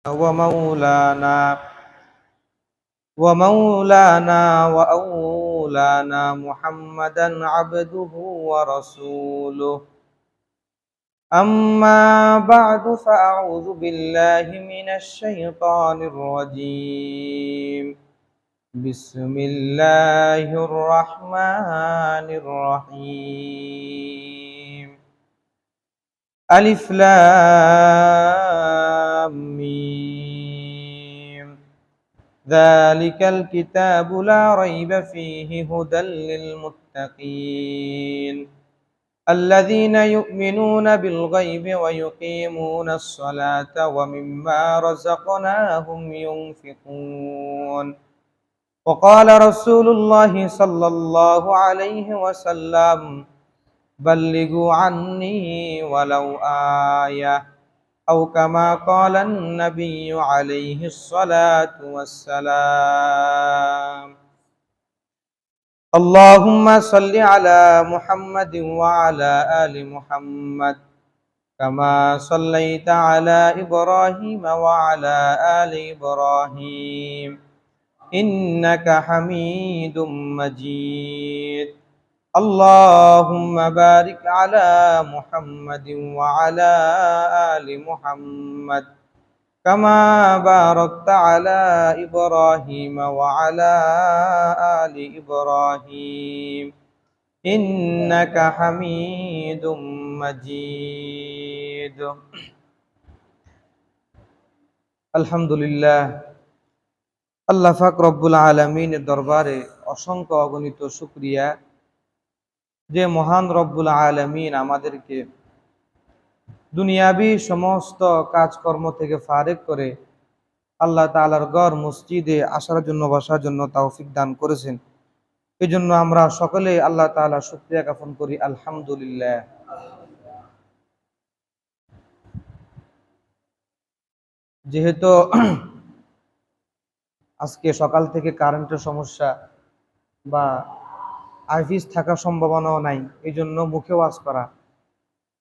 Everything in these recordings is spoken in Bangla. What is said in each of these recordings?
ومولانا وأولانا محمدا عبده ورسوله. أما بعد فأعوذ بالله من الشيطان الرجيم. بسم الله الرحمن الرحيم. ألف لام ميم. ذلك الكتاب لا ريب فيه هدى للمتقين الذين يؤمنون بالغيب ويقيمون الصلاة ومما رزقناهم ينفقون. وقال رسول الله صلى الله عليه وسلم: بلغوا عني ولو آية، أو كما قال النبي عليه الصلاة والسلام. اللهم صل على محمد وعلى آل محمد كما صليت على إبراهيم وعلى آل إبراهيم إنك حميد مجيد. اللهم بارك على محمد وعلى آل محمد كما باركت على إبراهيم وعلى آل إبراهيم إنك حميد مجيد. আলহামদুলিল্লাহ, আল্লাহ পাক রব্বুল আলামিনের দরবারে অসংখ্য অগণিত শুকরিয়া যে মহান রব্বুল আলামিন আমাদেরকে দুনিয়াবি সমস্ত কাজকর্ম থেকে ফারেক করে আল্লাহ তাআলার ঘর মসজিদে আসার জন্য, বসার জন্য তৌফিক দান করেছেন। এই জন্য আমরা সকলে আল্লাহ তাআলার শুকরিয়া জ্ঞাপন করি, আলহামদুলিল্লাহ। যেহেতু আজকে সকাল থেকে কারেন্টের সমস্যা বা আইফিস থাকার সম্ভাবনাও নাই, এই জন্য মুখে ওয়াজ করা,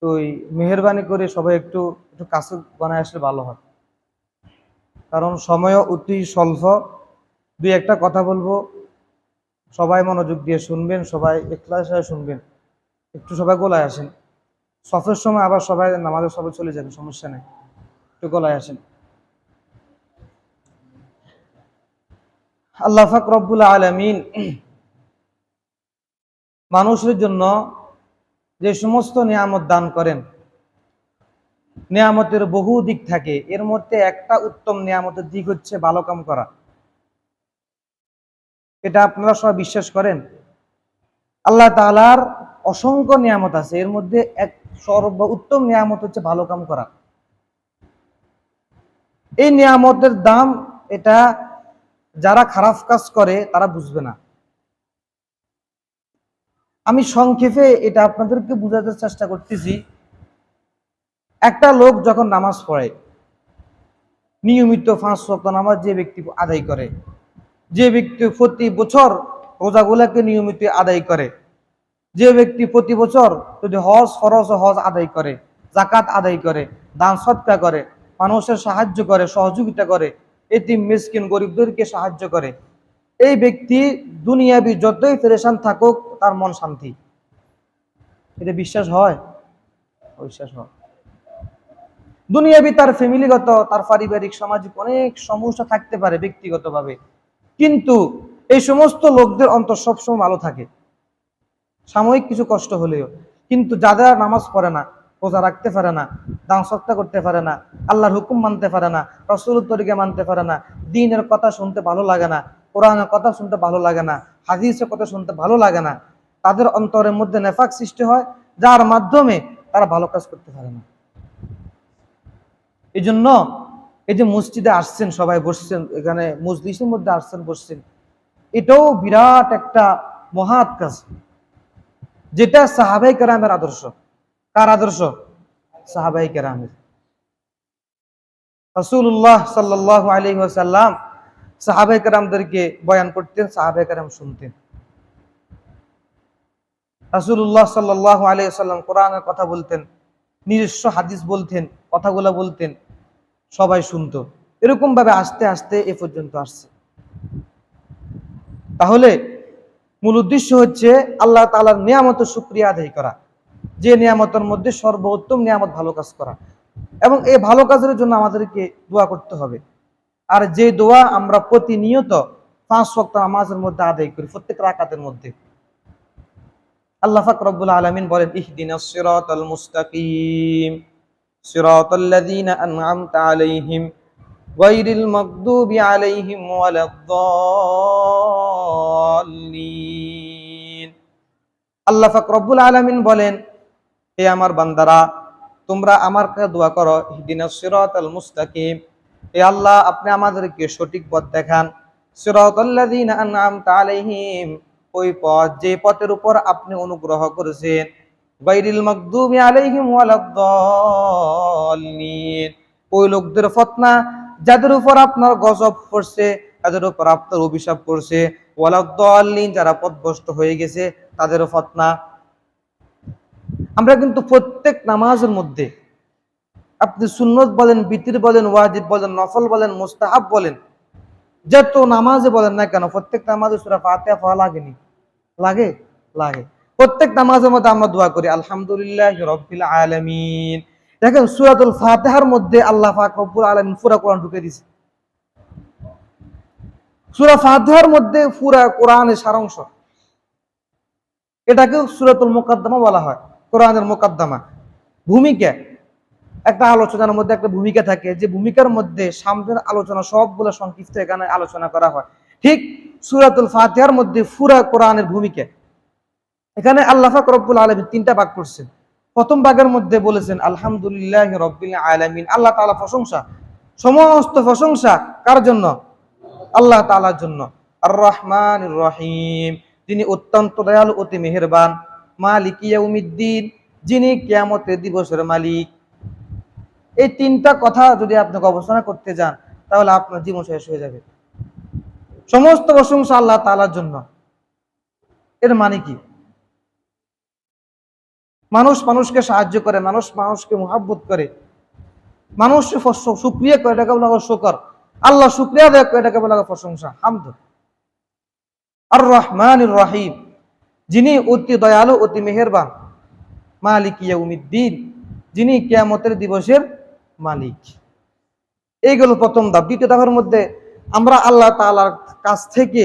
তো মেহেরবানি করে সবাই একটু একটু কাছে বানায় আসলে ভালো হয়, কারণ সময়ও অতি স্বল্প। দুই একটা কথা বলবো, সবাই মনোযোগ দিয়ে শুনবেন, সবাই ইখলাস হয়ে শুনবেন। একটু সবাই গোলায় আসেন, সফের সময় আবার সবাই নামাজের সবাই চলে যাবে, সমস্যা নেই, একটু গোলায় আসেন। আল্লাহ পাক রব্বুল আলামিন মানুষের জন্য যে সমস্ত নিয়ামত দান করেন, নিয়ামতের বহু দিক থাকে, এর মধ্যে একটা উত্তম নিয়ামতের দিক হচ্ছে ভালো কাম করা। এটা আপনারা সবাই বিশ্বাস করেন? আল্লাহ তাআলার অসংখ্য নিয়ামত আছে, এর মধ্যে এক সর্ব উত্তম নিয়ামত হচ্ছে ভালো কাম করা। এই নিয়ামতের দাম এটা যারা খারাপ কাজ করে তারা বুঝবে না। আমি সংক্ষেপে এটা আপনাদেরকে বোঝাতে চেষ্টা করতেছি। একটা লোক যখন নামাজ পড়ে, নিয়মিত 5 ওয়াক্ত নামাজ যে ব্যক্তি আদায় করে, যে ব্যক্তি প্রতি বছর রোজাগুলাকে নিয়মিত আদায় করে, যে ব্যক্তি প্রতি বছর যদি হজ ফরজ হজ আদায় করে, যাকাত আদায় করে, দান সদকা করে, মানুষের সাহায্য করে, সহযোগিতা করে, এতিম মিসকিন গরিবদেরকে সাহায্য করে, এই ব্যক্তি দুনিয়াবি যতই পেরেশান থাকুক তার মন শান্তি। এটা বিশ্বাস হয়? বিশ্বাস হয়। দুনিয়াবি তার ফ্যামিলিগত, তার পারিবারিক, সামাজিক অনেক সমস্যা থাকতে পারে ব্যক্তিগতভাবে, কিন্তু এই সমস্ত লোকদের অন্তর সবসময় ভালো থাকে, সাময়িক কিছু কষ্ট হলেও। কিন্তু যারা নামাজ পড়ে না, রোজা রাখতে পারে না, দান সদকা করতে পারে না, আল্লাহর হুকুম মানতে পারে না, রাসূলের তরিকা মানতে পারে না, দ্বীনের কথা শুনতে ভালো লাগে না, কোরআনের কথা শুনতে ভালো লাগে না, হাদিসের কথা শুনতে ভালো লাগে না, তাদের অন্তরের মধ্যে নেফাক সৃষ্টি হয়, যার মাধ্যমে তারা ভালো কাজ করতে পারে না। এই জন্য এই যে মসজিদে আসছেন, সবাই বসছেন, এখানে মজলিসের মধ্যে আসছেন, বসছেন, এটাও বিরাট একটা মহৎ কাজ, যেটা সাহাবায়ে কেরামের আদর্শ। কার আদর্শ? সাহাবায়ে কেরামের। রাসূলুল্লাহ সাল্লাল্লাহু আলাইহি ওয়াসাল্লাম সাহাবায়ে কেরামদেরকে বয়ান করতেন, সাহাবায়ে কেরাম শুনতেন। রাসূলুল্লাহ সাল্লাল্লাহু আলাইহি ওয়াসাল্লাম কোরআনের কথা বলতেন, নিজস্ব হাদিস বলতেন, কথাগুলো বলতেন, সবাই শুনতো। এরকম ভাবে আস্তে আস্তে এ পর্যন্ত আসছে। তাহলে মূল উদ্দেশ্য হচ্ছে আল্লাহ তাআলার নিয়ামতের শুকরিয়া আদায় করা, যে নিয়ামতের মধ্যে সর্বোত্তম নিয়ামত ভালো কাজ করা, এবং এই ভালো কাজের জন্য আমাদেরকে দোয়া করতে হবে। আর যে দোয়া আমরা প্রতিনিয়ত 5 ওয়াক্ত নামাজের মধ্যে আদায় করি, প্রত্যেক রাকাতের মধ্যে। আল্লাহ পাক রব্বুল আলামিন বলেন, ইহদিনাস সিরাতাল মুস্তাকিম সিরাতাল্লাযীনা আন'আমতা আলাইহিম গায়রিল মাগদুবি আলাইহিম ওয়ালাদ-দাল্লিন। আল্লাহ পাক রব্বুল আলামিন বলেন, হে আমার বান্দারা, তোমরা আমার কাছে দোয়া করো, ইহদিনাস সিরাতাল মুস্তাকিম, হে আল্লাহ আপনি আমাদেরকে সঠিক পথ দেখান। সিরাতাল্লাযীনা আন'আমতা আলাইহিম, ওই পথ যে পথের উপর আপনি অনুগ্রহ করেছেন। গায়রিল মাগদুবি আলাইহিম ওয়ালাদ-দাল্লিন, ওই লোকদের পথ না যাদের উপর আপনার গজব পড়ছে, যাদের উপর আপনার অভিশাপ পড়ছে। ওয়ালাদ-দাল্লিন, যারা পথভ্রষ্ট হয়ে গেছে তাদের পথ না। আমরা কিন্তু প্রত্যেক নামাজের মধ্যে, আপনি সুন্নত বলেন, বিতির বলেন, ওয়াজিব বলেন, নফল বলেন, মুস্তাহাব বলেন, যত নামাজে বলেন না কেন, প্রত্যেক নামাজে সূরা ফাতিহা পড়া লাগেনি? লাগে, লাগে। প্রত্যেক নামাজের মধ্যে আমরা দোয়া করি আলহামদুলিল্লাহি রাব্বিল আলামিন। দেখেন সূরাতুল ফাতিহার মধ্যে আল্লাহ পাক রব্বুল আলামিন পুরো কোরআন ঢুকে দিয়েছে। সূরা ফাতিহার মধ্যে পুরো কোরআনের সারাংশ। এটাকে সূরাতুল মুকাদ্দামা বলা হয়, কোরআনের মুকাদ্দামা, ভূমিকা। একটা আলোচনার মধ্যে একটা ভূমিকা থাকে, যে ভূমিকার মধ্যে সামনের আলোচনা সবগুলো সংক্ষিপ্ত এখানে আলোচনা করা হয়। ঠিক সূরাতুল ফাতিহার মধ্যে পুরা কোরআনের ভূমিকা। এখানে আল্লাহ পাক রব্বুল আলামিন 3টা ভাগ করছেন। প্রথম ভাগের মধ্যে বলেছেন আলহামদুলিল্লাহি রাব্বিল আলামিন, আল্লাহ তাআলা প্রশংসা, সমস্ত প্রশংসা কার জন্য? আল্লাহ তাআলার জন্য। আর রহমানির রহিম, তিনি অত্যন্ত দয়ালু, অতি মেহেরবান। মালিকি ইয়াউমিদ্দিন, যিনি কিয়ামতের দিবসের মালিক। এই 3টা কথা যদি আপনি গবেষণা করতে যান, তাহলে আপনার জীবন শেষ হয়ে যাবে। সমস্ত প্রশংসা আল্লাহ তাআলার জন্য। এর মানে কি? মানুষ মানুষকে সাহায্য করে, মানুষ মানুষকে মুহাব্বত করে, মানুষ শুকরিয়া করে, এটাকে বলা হয় শুকর। আল্লাহ শুকরিয়া আদায় করে, এটাকে বলা হয় প্রশংসা, হামদ। আর রহমানির রহিম, যিনি অতি দয়ালু, অতি মেহেরবান। মালিক ইয়াউমিদ্দিন, যিনি কিয়ামতের দিবসের মালিক। এইগুলো প্রথম ধাপ। দ্বিতীয় ধাপের মধ্যে আমরা আল্লাহ তাআলার কাছ থেকে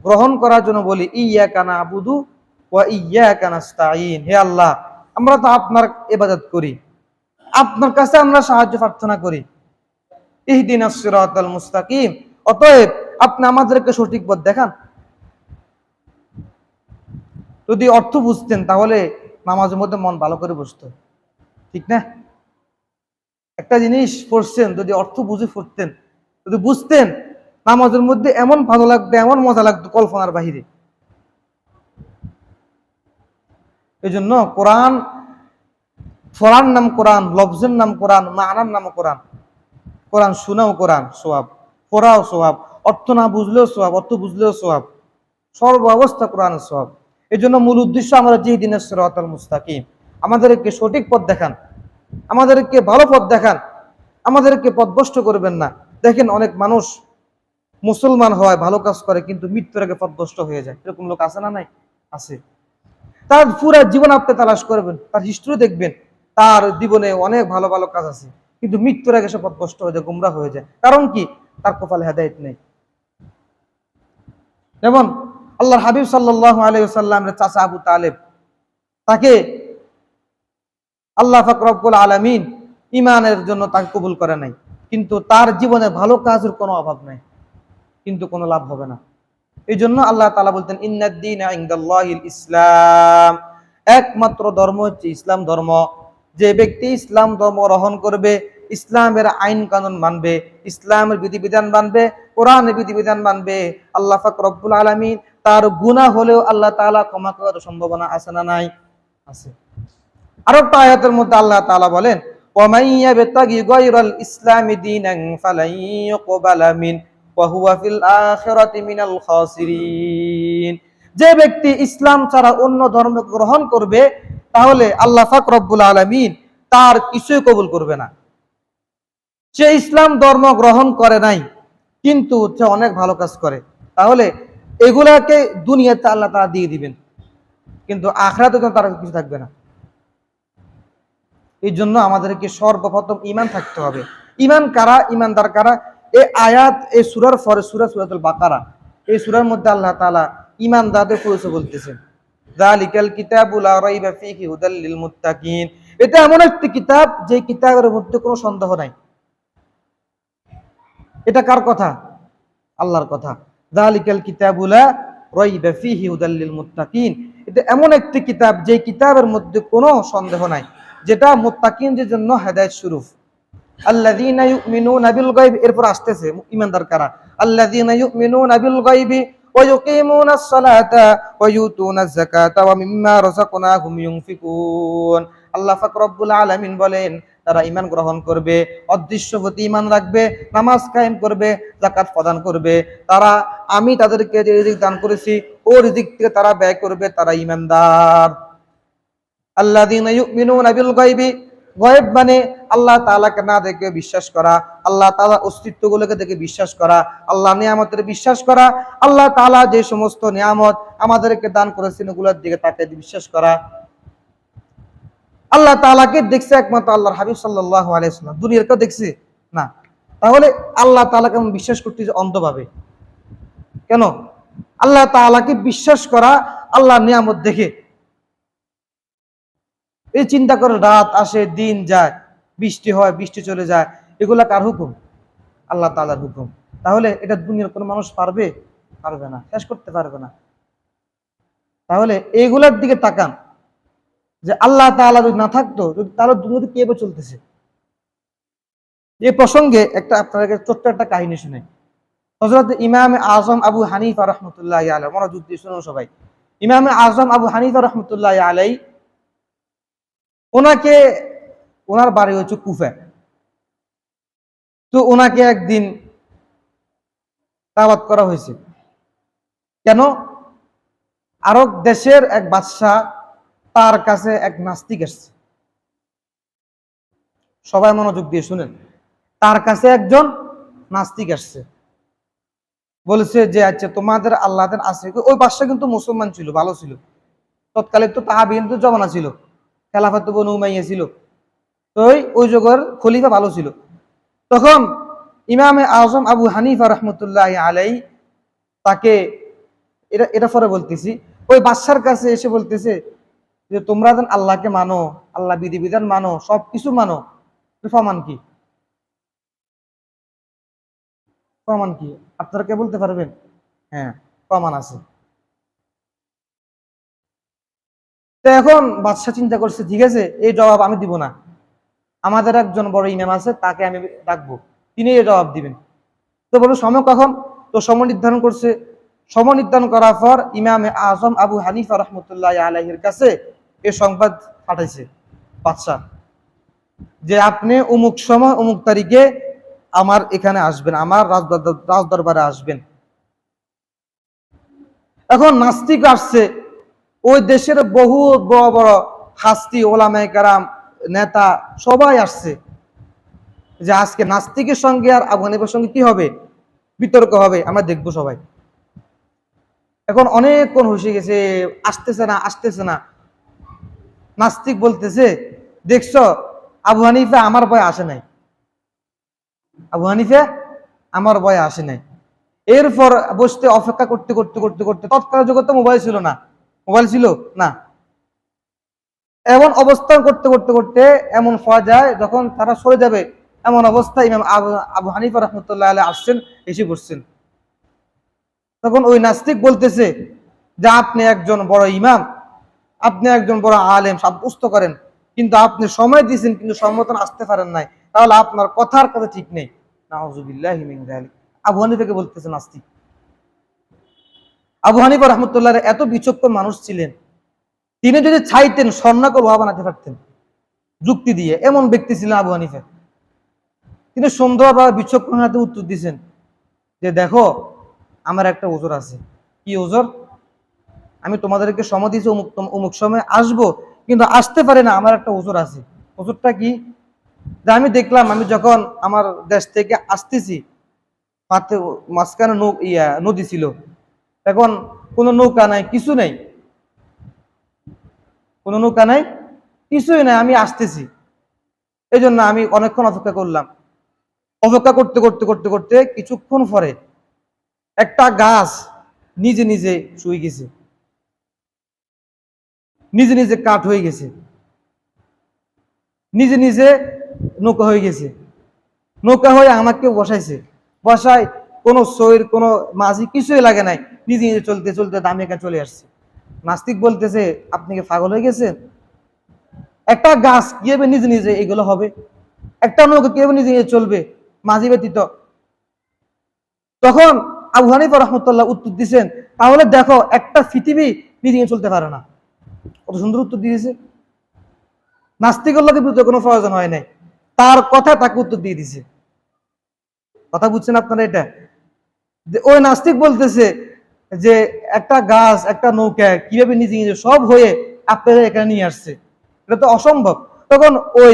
গ্রহণ করার জন্য বলি ইয়াকা নাবুদু ওয়া ইয়াকা নাস্তাঈন, হে আল্লাহ আমরা তো আপনার ইবাদত করি, আপনার কাছে আমরা সাহায্য প্রার্থনা করি। ইহদিনাস সিরাতাল মুস্তাকিম, অতএব আপনি আমাদেরকে সঠিক পথ দেখান। যদি অর্থ বুঝতেন তাহলে নামাজের মধ্যে মন ভালো করে বসতো, ঠিক না? একটা জিনিস পড়ছেন, যদি অর্থ বুঝে পড়তেন, যদি বুঝতেন, নামাজের মধ্যে এমন ভালো লাগবে, এমন মজা লাগতো কল্পনার বাহিরে। এই জন্য কোরআন পড়ার নাম কোরআন, লফজের নাম কোরআন, মানার নাম কোরআন। কোরআন শোনাও কোরআন সোয়াব, পড়াও সোয়াব, অর্থ না বুঝলেও সোয়াব, অর্থ বুঝলেও সোয়াব, সর্ব অবস্থা কোরআনের সোয়াব। এই জন্য মূল উদ্দেশ্য আমরা যে দিনের সিরাতাল মুস্তাকিম, আমাদেরকে সঠিক পথ দেখান, আমাদেরকে ভালো পথ দেখান, আমাদেরকে পথভ্রষ্ট করবেন না। দেখেন অনেক মানুষ মুসলমান হয়, ভালো কাজ করে, কিন্তু মৃত্যুর আগে পথভ্রষ্ট হয়ে যায়। এরকম লোক আছে না? নাই? আছে। তার পুরো জীবন আপনি তালাশ করবেন, তার হিস্ট্রি দেখবেন, তার জীবনে অনেক ভালো ভালো কাজ আছে, কিন্তু মৃত্যুর আগে সে পথভ্রষ্ট হয়ে যায়, গুমরা হয়ে যায়। কারণ কি? তার কপালে হেদায়েত নেই। যেমন আল্লাহর হাবিব সাল্লাল্লাহু আলাইহি ওয়াসাল্লামের চাচা আবু তালেব, তাকে আল্লাহ পাক রব্বুল আলামিন ঈমানের জন্য তাকে কবুল করে নাই, কিন্তু তার জীবনে ভালো কাজের কোনো অভাব নাই, কিন্তু কোনো লাভ হবে না। এই জন্য আল্লাহ তাআলা বলতেন ইন্নাদ দীনা ইনদাল্লাহিল ইসলাম, একমাত্র ধর্ম হচ্ছে ইসলাম ধর্ম। যে ব্যক্তি ইসলাম ধর্ম গ্রহণ করবে, ইসলামের আইন কানুন মানবে, ইসলামের বিধিবিধান মানবে, কোরআনের বিধিবিধান মানবে, আল্লাহ পাক রব্বুল আলামিন তার গুনাহ হলেও আল্লাহ তাআলা ক্ষমা করার সম্ভাবনা আছে না? নাই? আছে। আর একটা আয়াতের মধ্যে আল্লাহ তাআলা বলেন ওয়া মান ইয়াবতাগি গায়রাল ইসলামি দীনান ফালান ইউকবালা মিন ওয়া হুয়া ফিল আখিরাতি মিনাল খাসিরিন। যে ব্যক্তি ইসলাম ছাড়া অন্য ধর্ম গ্রহণ করবে, তাহলে আল্লাহ পাক রব্বুল আলামিন তার কিছুই কবুল করবে না। সে ইসলাম ধর্ম গ্রহণ করে নাই, কিন্তু সে অনেক ভালো কাজ করে, তাহলে এগুলাকে দুনিয়াতে আল্লাহ তাআলা দিয়ে দিবেন, কিন্তু আখিরাতে তো তার কিছু থাকবে না। এই জন্য আমাদেরকে সর্বপ্রথম ঈমান থাকতে হবে। ঈমান কারা, ঈমানদার কারা? এই আয়াত, এই সূরার পরে সূরাতুল বাকারা, এই সূরার মধ্যে আল্লাহ তাআলা ঈমানদারদের পরিচয় বলতেছেন। যালিকাল কিতাবু লা রাইবা ফীহি হুদাল লিল মুত্তাকিন। এটা এমন একটি কিতাব যে কিতাবের মধ্যে কোনো সন্দেহ নাই। এটা কার কথা? আল্লাহর কথা। যালিকাল কিতাবু লা রাইবা ফীহি হুদাল লিল মুত্তাকিন। এটা এমন একটি কিতাব যে কিতাবের মধ্যে কোনো সন্দেহ নাই, যেটা মুত্তাকিনদের জন্য হেদায়েত স্বরূপ। আল্লাযীনা ইউমিনুনা বিল গায়ব, এরপর আসতেছে ঈমানদার কারা? আল্লাযীনা ইউমিনুনা বিল গায়বি ওয়া ইউকিমুনাস সালাতা ওয়া ইউতুনাজ যাকাতা ওয়া মিম্মা রাযাকনাহুম ইউনফিকুন। আল্লাহ পাক রব্বুল আলামিন বলেন, তারা ঈমান গ্রহণ করবে, অদৃশ্য প্রতি ঈমান রাখবে, নামাজ কায়েম করবে, যাকাত প্রদান করবে, তারা আমি তাদেরকে যে রিজিক দান করেছি ও রিজিক থেকে তারা ব্যয় করবে, তারা ঈমানদার। আল্লাযীনা ইউমিনুনা বিল গায়বি, গায়ব মানে আল্লাহ তাআলাকে না দেখে বিশ্বাস করা, আল্লাহ তাআলার অস্তিত্বগুলোকে দেখে বিশ্বাস করা, আল্লাহ নিয়ামতের বিশ্বাস করা, আল্লাহ তাআলা যে সমস্ত নিয়ামত আমাদেরকে দান করেছেন ওগুলোর দিকে তাকে বিশ্বাস করা। আল্লাহ তাআলাকে দেখছে একমাত্র আল্লাহর হাবিব সাল্লাল্লাহু আলাইহি ওয়াসাল্লাম, দুনিয়ার কেউ দেখছে না। তাহলে আল্লাহ তাআলাকে বিশ্বাস করতে অন্ধভাবে কেন? আল্লাহ তাআলাকে বিশ্বাস করা আল্লাহর নিয়ামত দেখে। এই চিন্তা করে রাত আসে দিন যায়, বৃষ্টি হয় বৃষ্টি চলে যায়, এগুলা কার হুকুম? আল্লাহ তাআলার হুকুম। তাহলে এটা দুনিয়ার কোনো মানুষ পারবে? পারবে না, শেষ করতে পারবে না। তাহলে এইগুলার দিকে তাকান, যে আল্লাহ তাআলা যদি না থাকতো, তাহলে দুনিয়াতে কিভাবে চলতেছে। এই প্রসঙ্গে একটা আপনাদের ছোট্ট একটা কাহিনী শুনে। হযরত ইমাম আযম আবু হানিফা রাহমাতুল্লাহি আলাইহি, মনোযোগ দিয়ে শুনুন সবাই। ইমাম আযম আবু হানিফা রাহমাতুল্লাহি আলাইহি, ওনাকে, ওনার বাড়ি হচ্ছে কুফা। তো ওনাকে একদিন দাওয়াত করা হয়েছে। কেন? আরব দেশের এক বাদশা, তার কাছে এক নাস্তিক আসছে। সবাই মনোযোগ দিয়ে শুনেন। তার কাছে একজন নাস্তিক আসছে, বলেছে যে আচ্ছা তোমাদের আল্লাহদের আছে? ওই বাদশা কিন্তু মুসলমান ছিল, ভালো ছিল, তৎকালে তো তাহাবিনদের জমানা ছিল, খেলাফত বনু উমাইয়া ছিল, তো ওই যুগের খলিফা ভালো ছিল। তখন ইমামে আজম আবু হানিফা রহমতুল্লাহ আলাই তাকে, এটা এটা পরে বলতেছি, ওই বাদশার কাছে এসে বলতেছে যে তোমরা যেন আল্লাহকে মানো, আল্লাহ বিধিবিধান মানো, সবকিছু মানো, প্রমাণ কি? প্রমাণ কি আপনারা কে বলতে পারবেন? হ্যাঁ, প্রমাণ আছে। তো এখন বাদশাহ চিন্তা করছে, ঠিক আছে এই জবাব আমি দিব না, আমাদের একজন বড় ইমাম আছে, তাকে আমি ডাকবো, তিনি এই জবাব দিবেন। তো বলো সময় কখন? তো সময় নির্ধারণ করছে। সময় নির্ধারণ করার পর ইমামে আজম আবু হানিফা রহমতুল্লাহ আলাইহির কাছে এ সংবাদ পাঠাইছে বাদশাহ, যে আপনি অমুক সময় অমুক তারিখে আমার এখানে আসবেন, আমার রাজদরবারে আসবেন। এখন নাস্তিক আসছে, ওই দেশের বহু বড় বড় হাস্তি, ওলামায়ে কেরাম, নেতা সবাই আসছে, যে আজকে নাস্তিকের সঙ্গে আর আবু হানিফার সঙ্গে কি হবে? বিতর্ক হবে, আমরা দেখবো সবাই। এখন অনেকক্ষণ হসে গেছে, আসতেছে না আসতেছে না। নাস্তিক বলতেছে, দেখছো আবু হানিফা আমার ভয়ে আসে নাই, আবু হানিফা আমার ভয়ে আসে নাই। এরপর বসতে অপেক্ষা করতে করতে করতে করতে, তৎকালীন যুগে তো মোবাইল ছিল না, মোবাইল ছিল না, এমন অবস্থান করতে করতে করতে এমন হওয়া যায় যখন তারা সরে যাবে, এমন অবস্থায় ইমাম আবু হানিফা রহমতুল্লাহ আলাইহি আসছেন, এসে বসছেন। তখন ওই নাস্তিক বলতেছে যে আপনি একজন বড় ইমাম, আপনি একজন বড় আলেম, সাব্যস্ত করেন, কিন্তু আপনি সময় দিয়েছেন কিন্তু সময় মতন আসতে পারেন নাই, তাহলে আপনার কথার কথা ঠিক নেই। নাউযুবিল্লাহি মিন যালিক। আবু হানিফাকে বলতেছে নাস্তিক। আবু হানিফা রহমতুল্লাহ এত বিচক্ষণ মানুষ ছিলেন, তিনি যদি চাইতেন স্বর্ণকে লোহা বানাতে পারতেন যুক্তি দিয়ে, এমন ব্যক্তি ছিলেন আবু হানিফা। তিনি সুন্দরভাবে বিচক্ষণ হাতে উত্তর দিয়েছেন যে দেখো আমার একটা ওজর আছে। কি ওজর? আমি তোমাদেরকে সময় দিয়েছি অমুক অমুক সময় আসবো, কিন্তু আসতে পারে না, আমার একটা ওজর আছে। ওজরটা কি? যে আমি দেখলাম আমি যখন আমার দেশ থেকে আসতেছি, মাঝখানে নদী ছিল, এখন কোনো নৌকা নাই, কিছু নেই, কোনো নৌকা নাই, কিছুই নাই, আমি আসতেছি। এই জন্য আমি অনেকক্ষণ অপেক্ষা করলাম। অপেক্ষা করতে করতে করতে করতে কিছুক্ষণ পরে একটা গাছ নিজে নিজে শুয়ে গেছে, নিজে নিজে কাঠ হয়ে গেছে, নিজে নিজে নৌকা হয়ে গেছে। নৌকা হয়ে আমাকে বসাইছে, বসায় কোনো সইর কোনো মাঝি কিছুই লাগে নাই, নিজে নিজে চলতে চলতে আমি এখানে চলে আসছি। নাস্তিক বলতেছে আপনি কি পাগল হয়ে গেছেন? একটা গাছ কিভাবে নিজে নিজে এগুলো হবে? একটা নৌকা কিভাবে নিজে নিজে চলবে মাঝি ব্যতীত? তখন আবু হানিফা রাহমাতুল্লাহ উত্তর দিচ্ছেন, তাহলে দেখো একটা পৃথিবী নিজে নিজে চলতে পারে না। কত সুন্দর উত্তর দিয়েছে। নাস্তিকের লোকের বিরুদ্ধে কোনো প্রয়োজন হয় নাই, তার কথা তাকে উত্তর দিয়ে দিছে। কথা বুঝছেন আপনারা? এটা ওই নাস্তিক বলতেছে যে একটা গাছ একটা নৌকা কিভাবে নিজে নিজে সব হয়ে আপনারা এখানে নিয়ে আসছে, এটা তো অসম্ভব। তখন ওই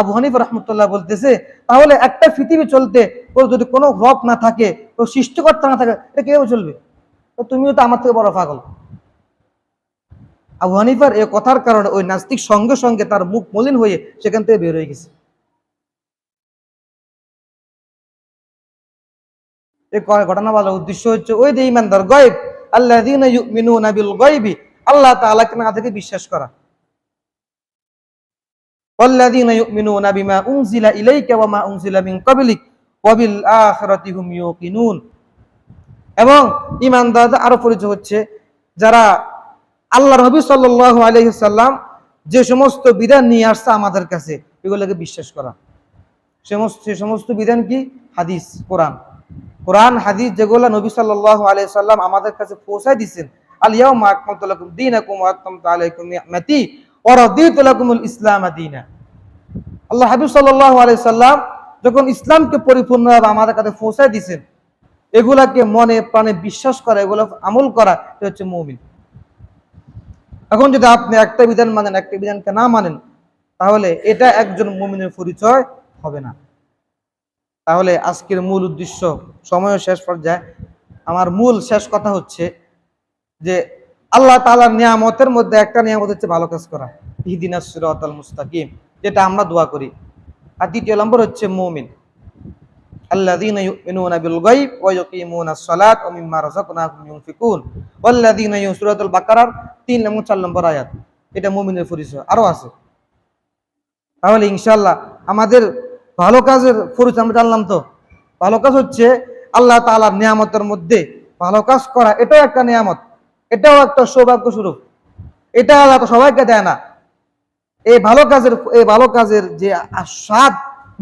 আবু হানিফা রাহমাতুল্লাহ বলতেছে, তাহলে একটা পৃথিবী চলতে যদি কোনো রব না থাকে, তো সৃষ্টিকর্তা না থাকে, এটা কেউ চলবে? তো তুমিও তো আমার থেকে বড় পাগল। আবু হানিফার এই কথার কারণে ওই নাস্তিক সঙ্গে সঙ্গে তার মুখ মলিন হয়ে সেখান থেকে বের হয়ে গেছে। এই ঘটনা বলার উদ্দেশ্য হচ্ছে ওই যে ইমানদার গায়ব, আল্লাযীনা ইউমিনুনা বিল গায়বি, আল্লাহ তাআলাকে না থেকে বিশ্বাস করা। ওয়াল্লাযীনা ইউমিনুনা বিমা উনজিলা ইলাইকা ওয়া মা উনজিলা মিন ক্বাবলিক ওয়া বিল আখিরাতি হুম ইউকিনুন। এবং ইমানদারদের আরো পরিচয় হচ্ছে যারা আল্লাহ নবী সাল্লাল্লাহু আলাইহি সাল্লাম যে সমস্ত বিধান নিয়ে আসছে আমাদের কাছে, এগুলোকে বিশ্বাস করা। সে সমস্ত বিধান কি? হাদিস, কোরআন। কোরআন হাদিস যেগুলো নবী সাল্লাল্লাহু আলাইহি সাল্লাম আমাদের কাছে পৌঁছায় দিয়েছেন, আল ইয়াউমা আকমালতু লাকুম দীনাকুম ওয়া আতমামতু আলাইকুম নি'মাতি ওয়া রাদিতু লাকুমুল ইসলাম দীনা। আল্লাহ হাবিব সাল্লাল্লাহু আলাইহি সাল্লাম যখন ইসলামকে পরিপূর্ণভাবে আমাদের কাছে পৌঁছায় দিয়েছেন, এগুলাকে মনে প্রাণে বিশ্বাস করা, এগুলো আমল করা, এটা হচ্ছে মুমিন। এখন যদি আপনি একটা বিধান মানেন, একটা বিধানকে না মানেন, তাহলে এটা একজন মুমিনের পরিচয় হবে না। তাহলে আজকের মূল উদ্দেশ্য, সময় শেষ পর্যায়ে, আমার মূল শেষ কথা হচ্ছে যে আল্লাহ তাআলার নিয়ামতের মধ্যে একটা নিয়ামত হচ্ছে ভালো কাজ করা, ইহদিনাস সিরাতাল মুস্তাকিম, যেটা আমরা দোয়া করি। আর দ্বিতীয় নম্বর হচ্ছে মুমিন, আল্লাযীনা ইউমিনুনা বিল গায়ব ওয়া ইউকিমুনাস সালাত ওয়া মিম্মা রাযাকনাহুম ইউনফিকুন। ওয়াল্লাযীনা সূরাতুল বাকারার 3 এবং 4 নম্বর আয়াত। এটা মুমিনের পরিচয়। আরো আছে। তাহলে ইনশাআল্লাহ আমাদের ভালো কাজের পরিচয় আমরা জানলাম। তো ভালো কাজ হচ্ছে আল্লাহ তাআলার নিয়ামতের মধ্যে ভালো কাজ করা, এটাও একটা নিয়ামত, এটাও একটা সৌভাগ্য স্বরূপ। এটা আল্লাহ তো সবাইকে দেয় না। এই ভালো কাজের যে স্বাদ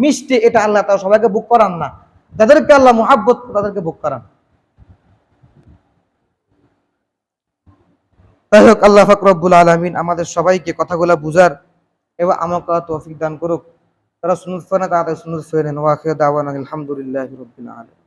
মিষ্টি, এটা আল্লাহ তাআলা সবাইকে ভোগ করান না। যাদেরকে আল্লাহ মুহাব্বত, তাদেরকে ভোগ করান। তাই হোক, আল্লাহ পাক রব্বুল আলামিন আমাদের সবাইকে কথাগুলো বুঝার এবং আমল করার তৌফিক দান করুক। তারা সুন্নাত ফেরেন, তাদের সুন্নাত ফেরেন। ওয়া আখিরু দাওয়ানা আলহামদুলিল্লাহি রাব্বিল আলামিন।